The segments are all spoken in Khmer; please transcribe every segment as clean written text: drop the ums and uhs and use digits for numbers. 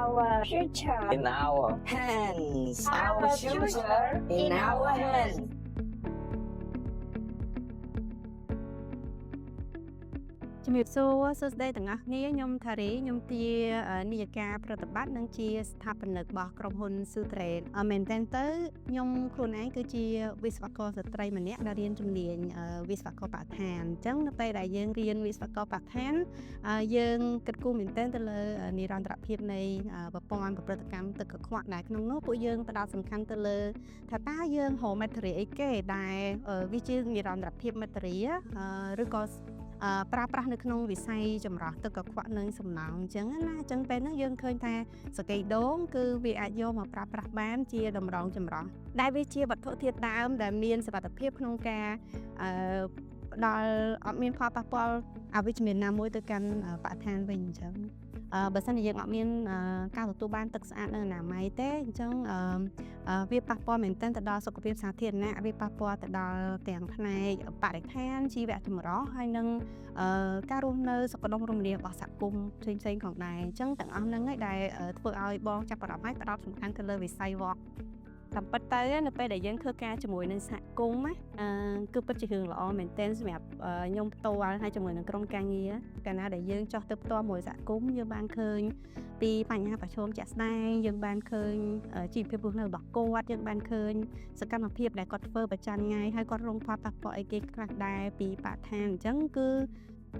our future in our hands. our future in our hands ជំរាបសួរសួស្តីទាំងអស់គ្នាខ្ញុំថារីខ្ញុំជានាយិកាប្រតិបត្តិនិងជាស្ថាបនិករបស់ក្រុមហ៊ុន Sutrade មែនតើទៅខ្ញុំខ្លួនឯងគឺជាវិស្វករស្ត្រីម្នាក់ដែលរៀនជំនាញវិស្វករបរិស្ថានអញ្ចឹងនៅពេលដែលយើងរៀនវិស្វករបរិស្ថានយើងគិតគូរមែនតើទៅលើនិរន្តរភាពនៃប្រព័ន្ធប្រព្រឹត្តកម្មទឹកកខ្វក់ដែលក្នុងនោះពួកយើងផ្ដោតសំខាន់ទៅលើថាតើយើងរក material អីគេដែលវាជានិរន្តរភាព material ឬក៏ប្រើប្រាស់នៅក្នុងវិស័យចម្រោះទឹកកខ្វក់និងសំណង់អញ្ចឹងណាអញ្ចឹងពេលហ្នឹងយើងឃើញថាសកេដូងគឺវាអាចយកមកប្រើប្រាស់បានជាតម្រងចម្រោះដែលវាជាវត្ថុធាតុដើមដែលមានសុវត្ថិភាពក្នុងការផ្ដល់អត់មានផលប៉ះពាល់អវិជ្ជមានណាមួយទៅកាន់បរិស្ថានវិញអញ្ចឹងបើសិនជាយើងអត់មានការទទួលបានទឹកស្អាតនិងអនាម័យទេអញ្ចឹងវាប៉ះពាល់មែនទែនទៅដល់សុខភាពសាធារណៈវាប៉ះពាល់ទៅដល់ទាំងផ្នែកបរិស្ថានជីវៈចម្រុះហើយនិងការរស់នៅសុខដុមរមនារបស់សហគមន៍ផ្សេងៗផងដែរអញ្ចឹងទាំងអស់ហ្នឹងឯងដែលធ្វើឲ្យបងចាប់អារម្មណ៍ឲ្យផ្ដោតសំខាន់ទៅលើវិស័យវ៉កតាមពិតទៅនៅពេលដែលយើងធ្វើការជាមួយនឹងសហគមន៍ណាគឺពិតជារឿងល្អមែនទែនសម្រាប់ខ្ញុំផ្ទាល់ហើយជាមួយនឹងក្រុមការងារកាលណាដែលយើងចោះទៅផ្ទាល់មួយសហគមន៍យើងបានឃើញពីបញ្ហាប្រឈមជាក់ស្ដែងយើងបានឃើញជីវភាពរស់នៅរបស់គាត់យើងបានឃើញសកម្មភាពដែលគាត់ធ្វើប្រចាំថ្ងៃហើយគាត់រងផលប៉ះពាល់អីគេខ្លះដែរពីបរិស្ថានអញ្ចឹងគឺ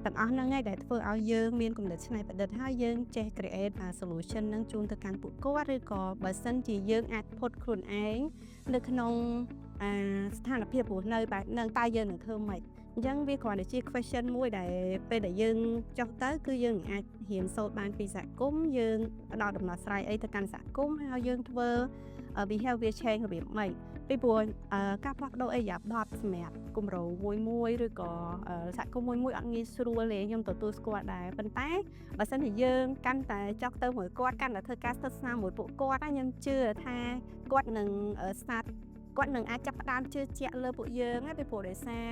ទាំងអស់ហ្នឹងឯងដែលធ្វើឲ្យយើងមានគំនិតច្នៃប្រឌិតហើយយើងចេះ create solution នឹងជូនទៅកាន់ពួកគាត់ឬក៏បើសិនជាយើងអាចផុតខ្លួនឯងនៅក្នុងស្ថានភាពរស់នៅបែបហ្នឹងតើយើងនឹងធ្វើម៉េចអញ្ចឹងវាគ្រាន់តែជា question មួយដែលពេលដែលយើងចុះទៅគឺយើងអាចរៀនសូត្របានពីសហគមន៍យើងផ្ដល់ដំណោះស្រាយអីទៅកាន់សហគមន៍ហើយយើងធ្វើ behavior change របៀបម៉េចពីព្រោះការផ្លាស់ប្ដូរអីយ៉ាបត់សម្រាប់គម្រោងមួយឬក៏សហគមន៍មួយអត់ងាយស្រួលទេខ្ញុំទទួលស្គាល់ដែរប៉ុន្តែបើសិនជាយើងកាន់តែចង់ទៅមួយគាត់កាន់តែធ្វើការស្និទ្ធស្នាលមួយពួកគាត់ខ្ញុំជឿថាគាត់នឹងគាត់នឹងអាចចាប់ផ្ដើមជឿជាក់លើពួកយើងណាពីព្រោះដោយសារ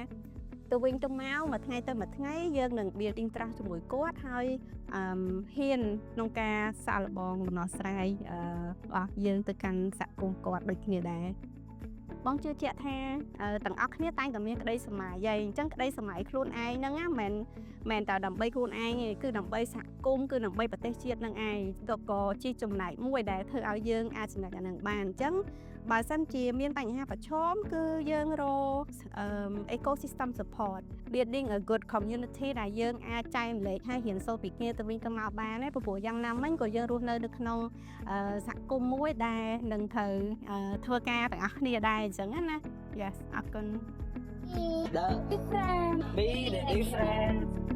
ទៅវិញទៅមកមួយថ្ងៃទៅមួយថ្ងៃយើងនឹង building trust ជាមួយគាត់ហើយហ៊ានក្នុងការសាកល្បងដំណោះស្រាយរបស់យើងទៅកាន់សហគមន៍គាត់ដូចគ្នាដែរបងជឿជាក់ថាទាំងអស់គ្នាតែងតែមានក្តីសម័យអញ្ចឹងក្តីសម័យខ្លួនឯងហ្នឹងណាមិនតែដើម្បីខ្លួនឯងទេគឺដើម្បីសហគមន៍គឺដើម្បីប្រទេសជាតិនឹងឯងក៏ជាចំណែកមួយដែលធ្វើឲ្យយើងអាចសម្រេចអានឹងបានអញ្ចឹងបើសិនជាមានបញ្ហាប្រឈមគឺយើងរកecosystem support building a good community ដែលយើងអាចចែករំលែកឲ្យរៀនសូត្រពីគ្នាទៅវិញទៅមកបានណាព្រោះយ៉ាងណាមិញក៏យើងរស់នៅក្នុងសហគមន៍មួយដែលនឹងត្រូវធ្វើការទាំងអស់គ្នាដែរអញ្ចឹងណា Yes អរគុណ be the difference